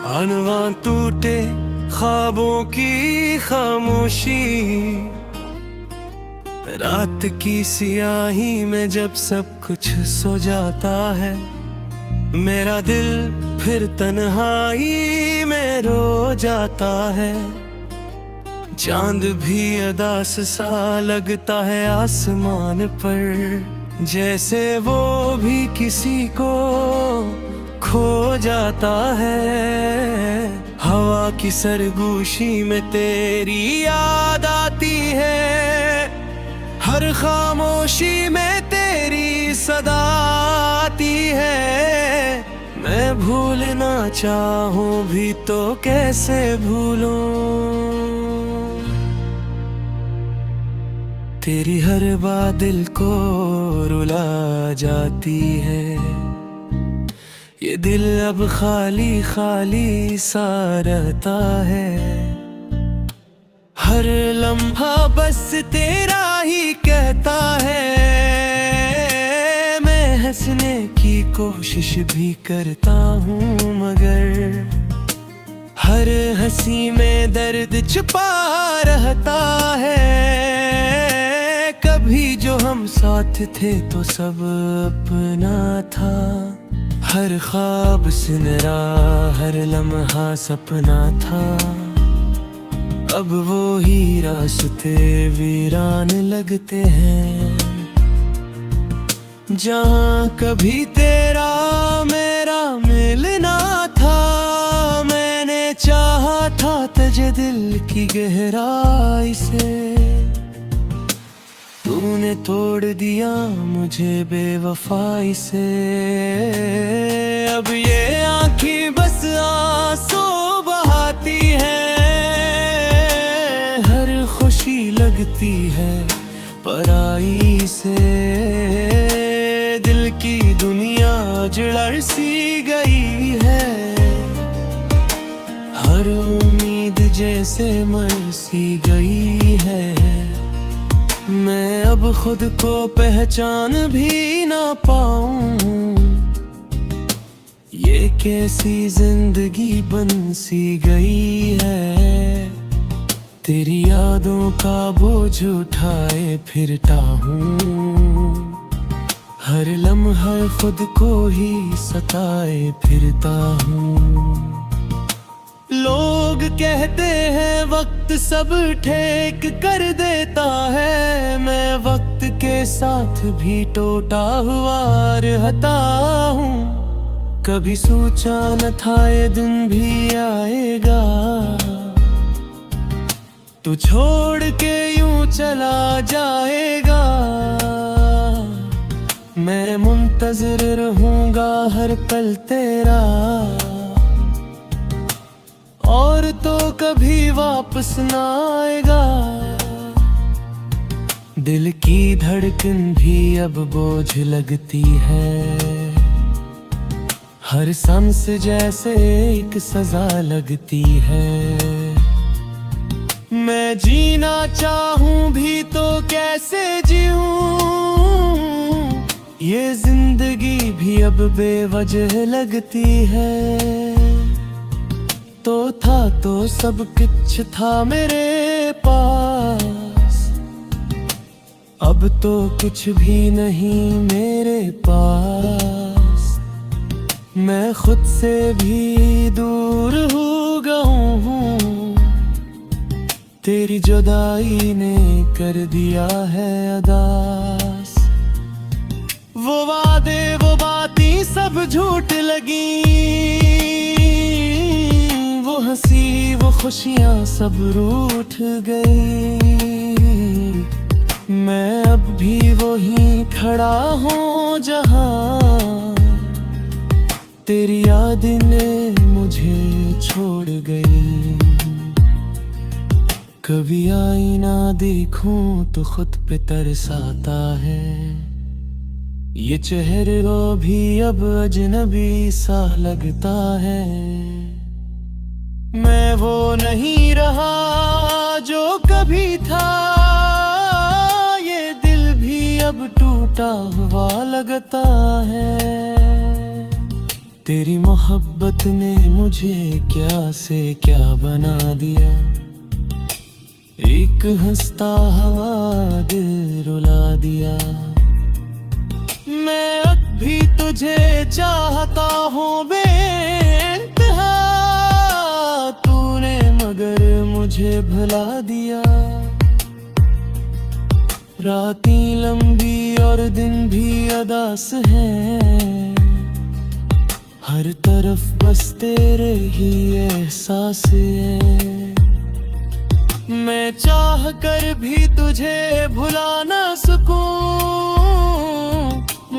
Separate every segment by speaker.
Speaker 1: अनवां टूटे ख्वाबों की खामोशी, रात की सियाही में जब सब कुछ सो जाता है, मेरा दिल फिर तन्हाई में रो जाता है। चांद भी अदास सा लगता है आसमान पर, जैसे वो भी किसी को खो जाता है। हवा की सरगोशी में तेरी याद आती है, हर खामोशी में तेरी सदा आती है। मैं भूलना चाहूं भी तो कैसे भूलूं, तेरी हर बात दिल को रुला जाती है। ये दिल अब खाली खाली सा रहता है, हर लम्हा बस तेरा ही कहता है। मैं हंसने की कोशिश भी करता हूँ, मगर हर हंसी में दर्द छुपा रहता है। कभी जो हम साथ थे तो सब अपना था, हर ख्वाब सुनहरा हर लम्हा सपना था। अब वो ही रास्ते वीरान लगते हैं, जहाँ कभी तेरा मेरा मिलना था। मैंने चाहा था तुझे दिल की गहराई से, तूने तोड़ दिया मुझे बेवफाई से। अब ये आँखें बस आंसू बहाती हैं, हर खुशी लगती है पराई से। दिल की दुनिया जड़ सी गई है, हर उम्मीद जैसे मर सी गई है। मैं अब खुद को पहचान भी ना पाऊं, ये कैसी जिंदगी बन सी गई है। तेरी यादों का बोझ उठाए फिरता हूँ, हर लम्हा खुद को ही सताए फिरता हूँ। लोग कहते हैं वक्त सब ठीक कर देता है, मैं वक्त के साथ भी टूटा हुआ रहता हूँ। कभी सोचा न था ये दिन भी आएगा, तू छोड़ के यूं चला जाएगा। मैं मुंतज़िर रहूंगा हर पल तेरा, और तो कभी वापस ना आएगा। दिल की धड़कन भी अब बोझ लगती है, हर सांस जैसे एक सजा लगती है। मैं जीना चाहूं भी तो कैसे जीऊं, ये जिंदगी भी अब बेवजह लगती है। तो था तो सब कुछ था मेरे पास, अब तो कुछ भी नहीं मेरे पास। मैं खुद से भी दूर हो गया हूँ, तेरी जुदाई ने कर दिया है अदास। वो वादे वो बातें सब झूठ लगी, वो हंसी वो खुशियाँ सब रूठ गई। मैं अब भी वहीं खड़ा हूँ जहाँ तेरी याद ने मुझे छोड़ गई। कभी आईना देखूं तो खुद पे तरस आता है, ये चेहरा भी अब अजनबी सा लगता है। मैं वो नहीं रहा जो कभी था, ये दिल भी अब टूटा हुआ लगता है। तेरी मोहब्बत ने मुझे क्या से क्या बना दिया। एक हंसता हवा दिल रुला दिया। मैं अब भी तुझे चाहता हूँ बेइंतहा, तूने मगर मुझे भुला दिया। रातें लंबी और दिन भी अदास हैं, हर तरफ बस तेरे ही एहसास है। मैं चाह कर भी तुझे भुला ना सकूं,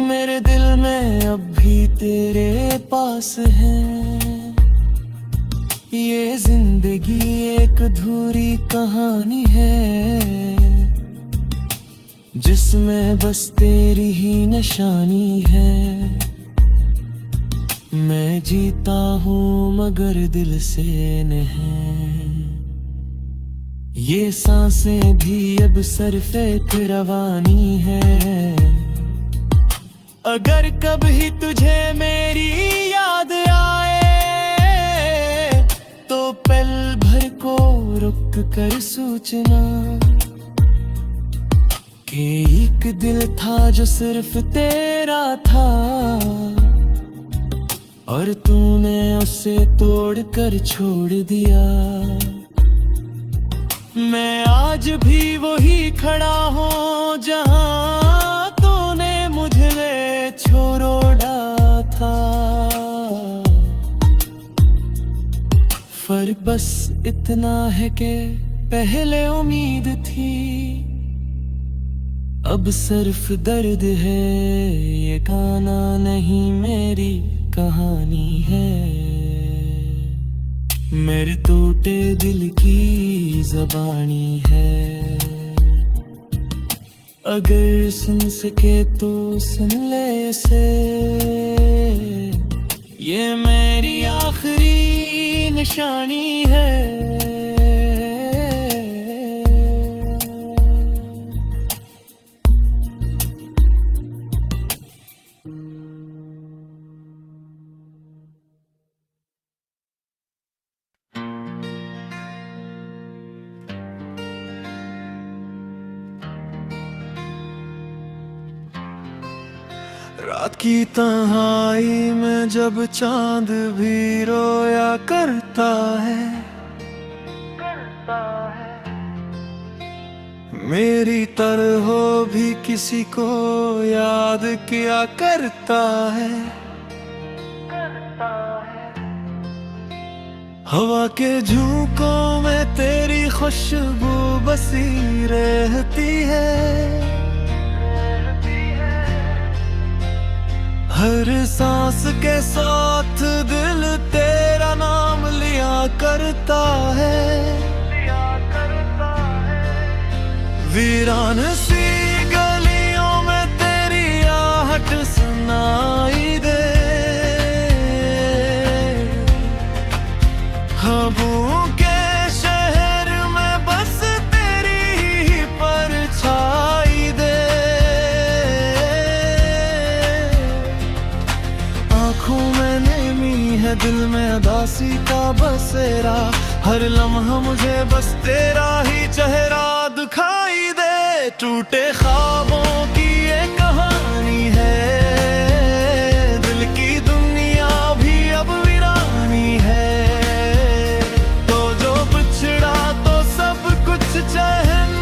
Speaker 1: मेरे दिल में अब भी तेरे पास है। ये जिंदगी एक अधूरी कहानी है, जिसमें बस तेरी ही निशानी है। मैं जीता हूँ मगर दिल से नहीं, ये सांसें भी अब सरफे रवानी है। अगर कभी तुझे मेरी याद आए, तो पल भर को रुक कर सोचना कि एक दिल था जो सिर्फ तेरा था, और तूने उसे तोड़ कर छोड़ दिया। मैं आज भी वही खड़ा हूँ जहाँ तूने मुझे छोड़ा था। फर्क बस इतना है कि पहले उम्मीद थी, अब सिर्फ दर्द है। ये गाना नहीं मेरी कहानी है, मेरे टूटे दिल की ज़बानी है। अगर सुन सके तो सुन ले इसे, ये मेरी आखिरी निशानी है। रात की तन्हाई में जब चांद भी रोया करता है, मेरी तरह भी किसी को याद किया करता है। हवा के झोंकों में तेरी खुशबू बसी रहती है। हर सांस के साथ दिल तेरा नाम लिया करता है। वीरान सी गलियों में तेरी आहट सुनाई दे। ख्वाबों के शहर में बस तेरी ही परछाई दे। आँखों में नमी है, दिल में उदासी का बसेरा। हर लम्हा मुझे बस तेरा ही चेहरा दिखाई दे। टूटे ख्वाबों की ये कहानी है, दिल की दुनिया भी अब वीरानी है। तो जो बिछड़ा तो सब कुछ चहन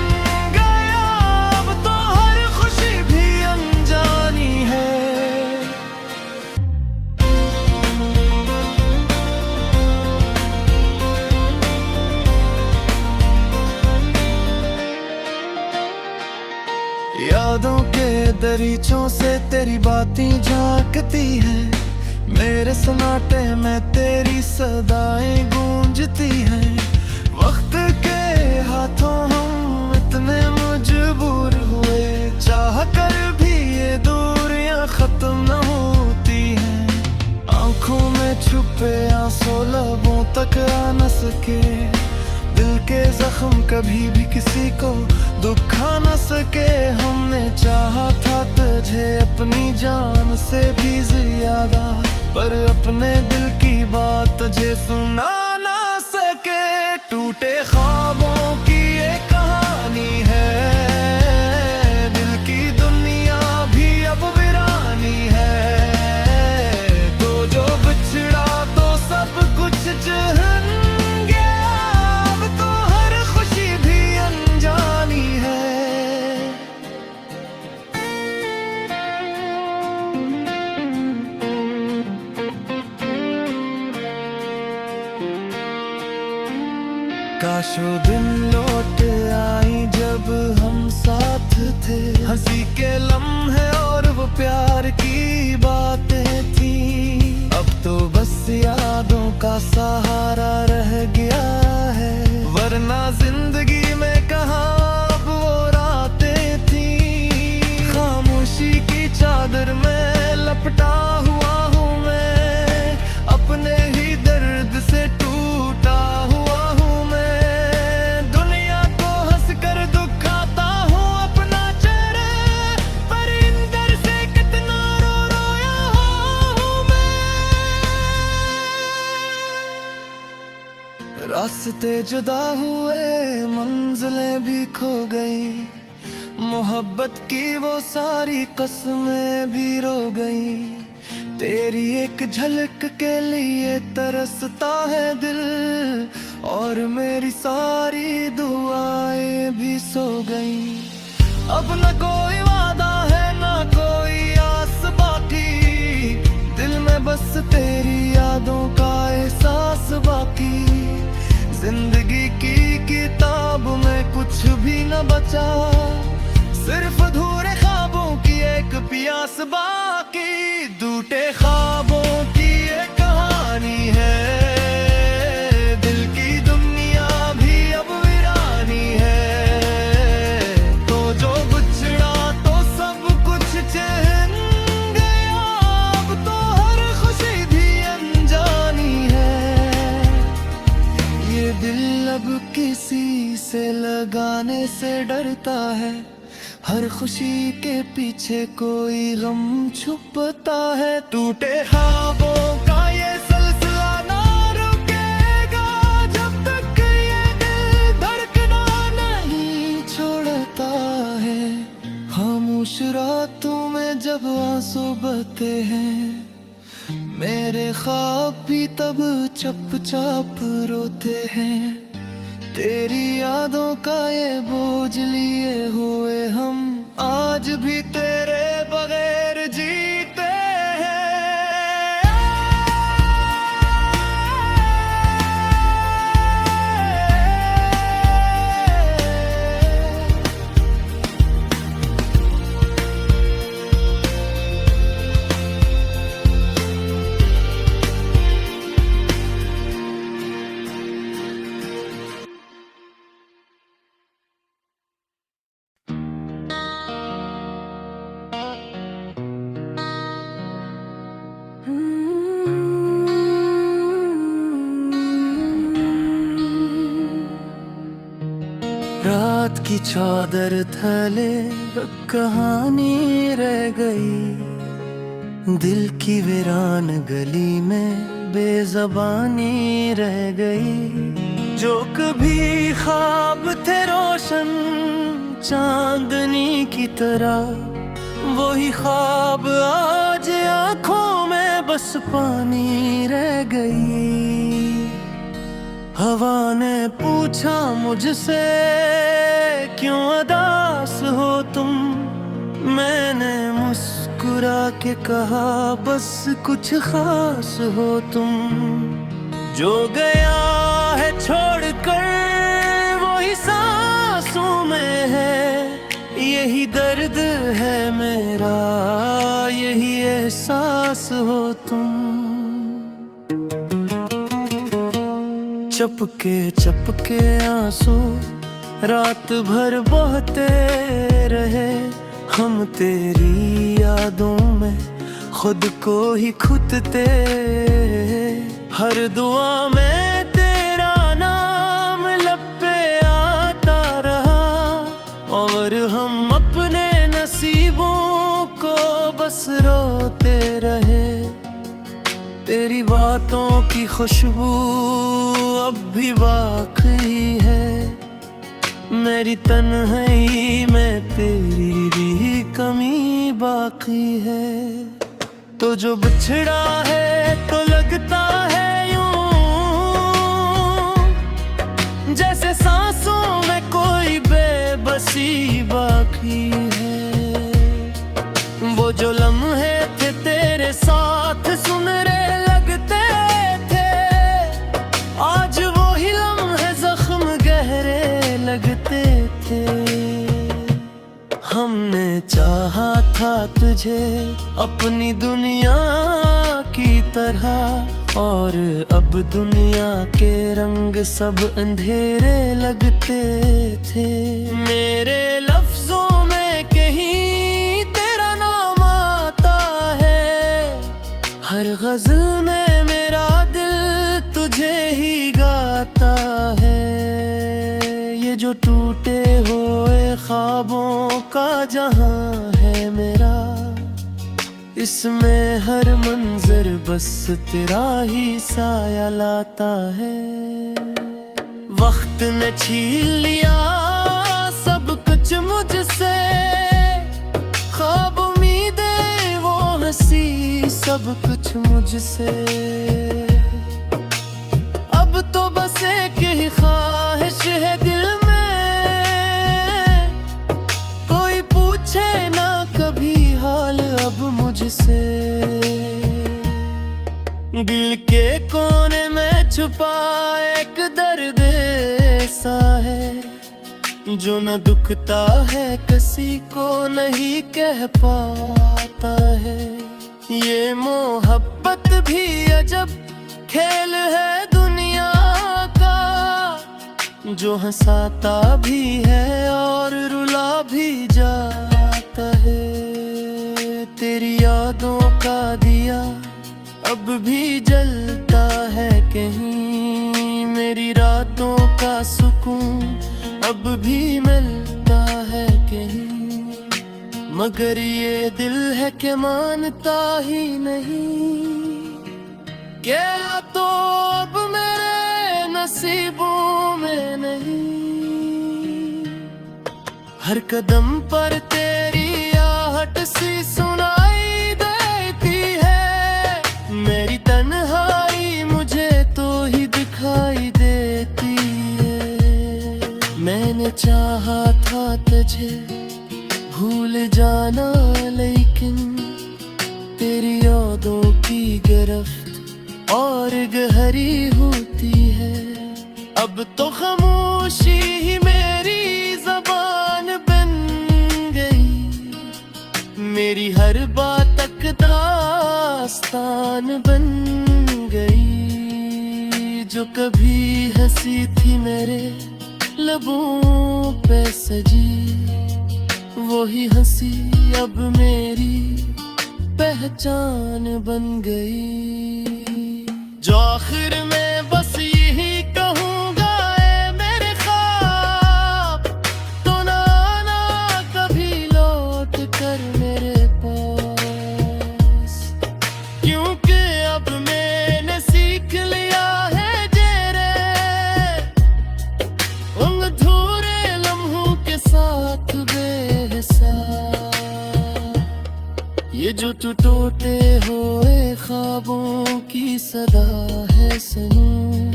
Speaker 1: गया, अब तो हर खुशी भी अनजानी है। यादों के दरीचों से तेरी बातें झांकती हैं। मेरे सन्नाटे में तेरी सदाएं गूंजती हैं। वक्त के हाथों हम इतने मजबूर हुए, चाह कर भी ये दूरियां खत्म न होती हैं। आंखों में छुपे आंसू लबों तक आ न सके। दिल के जख्म कभी भी किसी को दुखा न सके। हमने चाहा था तुझे अपनी जान से भी ज्यादा, पर अपने दिल की बात तुझे सुना ना सके। टूटे ख्वाबों की ये कहानी है, दिल की दुनिया भी अब वीरानी है। तो जो बिछड़ा तो सब कुछ जहन गया, अब तो हर खुशी भी अनजानी है। काश वो दिन लौट आई जब हम साथ थे, हंसी के लम्हे और वो प्यार की बातें थी। अब तो बस यादों का सहारा रह गया है, वरना जिंदगी में कहाँ अब वो रातें थी। खामोशी की चादर में लपटा हुआ हूँ मैं, अपने ही दर्द से टूटा हुआ हूँ मैं। दुनिया को हंसकर दुखाता हूँ अपना चेहरे, पर अंदर से कितना रोया हूँ मैं। रास्ते जुदा हुए, मंजिलें भी खो गई, मोहब्बत की वो सारी कसमें भी रो गई। तेरी एक झलक के लिए तरसता है दिल, और मेरी सारी दुआएं भी सो गई। अब न कोई वादा है ना कोई आस बाकी, दिल में बस तेरी यादों का एहसास बाकी। जिंदगी की किताब में कुछ भी न बचा, सिर्फ अधूरे ख्वाबों की एक प्यास बाकी। टूटे ख्वाबों की ये कहानी है, दिल की दुनिया भी अब वीरानी है। तो जो बिछड़ा तो सब कुछ चैन गया, अब तो हर खुशी भी अनजानी है। ये दिल अब किसी से लगाने से डरता है, हर खुशी के पीछे कोई गम छुपता है। टूटे ख्वाबों का ये सिलसिला ना रुकेगा, जब तक ये दिल धड़कना नहीं छोड़ता है। खामोश रातों में जब आंसू बहते हैं, मेरे ख्वाब भी तब चुपचाप रोते हैं। तेरी यादों का ये बोझ लिए हुए हम आज भी तेरे बगैर जीते हैं। रात की चादर थले कहानी रह गई, दिल की वीरान गली में बेज़बानी रह गई। जो कभी ख्वाब थे रोशन चांदनी की तरह, वही ख्वाब आज आंखों में बस पानी रह गई। हवा ने पूछा मुझसे क्यों उदास हो तुम, मैंने मुस्कुरा के कहा बस कुछ खास हो तुम। जो गया है छोड़कर वही सांसों में है, यही दर्द है मेरा, यही एहसास हो तुम। चपके चपके आंसू रात भर बहते रहे, हम तेरी यादों में खुद को ही खुदते। हर दुआ में तेरा नाम लब पे आता रहा, और हम अपने नसीबों को बस रोते रहे। तेरी बातों की खुशबू अब भी बाकी है, मेरी तन्हाई में तेरी भी कमी बाकी है। तो जो बिछड़ा है तो लगता है यूं जैसे सांसों में कोई बेबसी बाकी है। वो जो लम्हे थे तेरे साथ सुनहरे लगते थे, आज वो ही लम्हे जख्म गहरे लगते थे। हमने चाहा था तुझे अपनी दुनिया की तरह, और अब दुनिया के रंग सब अंधेरे लगते थे। मेरे लफ्जों में कहीं तेरा नाम आता है, हर गज़ल में मेरा दिल तुझे ही गाता है। ये जो टूटे हुए ख्वाबों का जहां है मेरा, इसमें हर मंजर बस तेरा ही साया लाता है। वक्त ने छीन लिया सब कुछ मुझसे, ख्वाब उम्मीदें वो हंसी सब कुछ मुझसे। अब तो बस एक ही ख्वाहिश है दिल में, कोई पूछे ना कभी हाल अब मुझसे। दिल के कोने में छुपा एक दर्द ऐसा है, जो न दुखता है किसी को नहीं कह पाता है। ये मोहब्बत भी अजब खेल है दुनिया का, जो हंसाता भी है और रुला भी जाता है। तेरी यादों का दिया अब भी जलता है कहीं, मेरी रातों का सुकून अब भी मिलता है कहीं। मगर ये दिल है कि मानता ही नहीं, क्या तो अब मेरे नसीबों में नहीं। हर कदम पर तेरी आहट सी सुनाई देती है, मेरी तन्हाई मुझे तो ही दिखाई देती है। मैंने चाहा था तुझे भूल जाना, लेकिन तेरी यादों की गिरफ्त और गहरी होती है। अब तो खामोशी ही मेरी ज़बान बन गई, मेरी हर बात तक दास्तान बन गई। जो कभी हंसी थी मेरे लबों पे सजी, वही हंसी अब मेरी पहचान बन गई। जो आखिर में बस यही कहूँगा, ऐ मेरे ख्वाब तो ना आना कभी लौट कर मेरे पास, क्योंकि अब मैंने सीख लिया है जेरे उन अधूरे लम्हों के साथ बेहिसाब। ये जो टूटे हुए ख्वाबों की सदा है सनूं,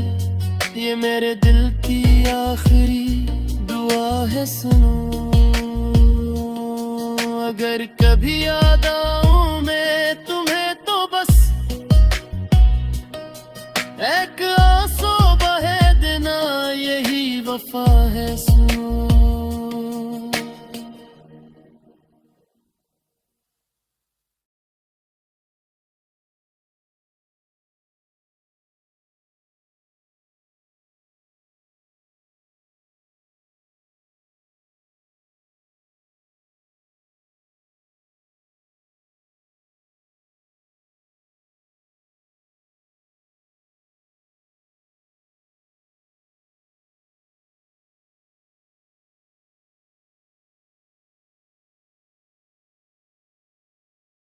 Speaker 1: ये मेरे दिल की आखिरी दुआ है सुनो। अगर कभी याद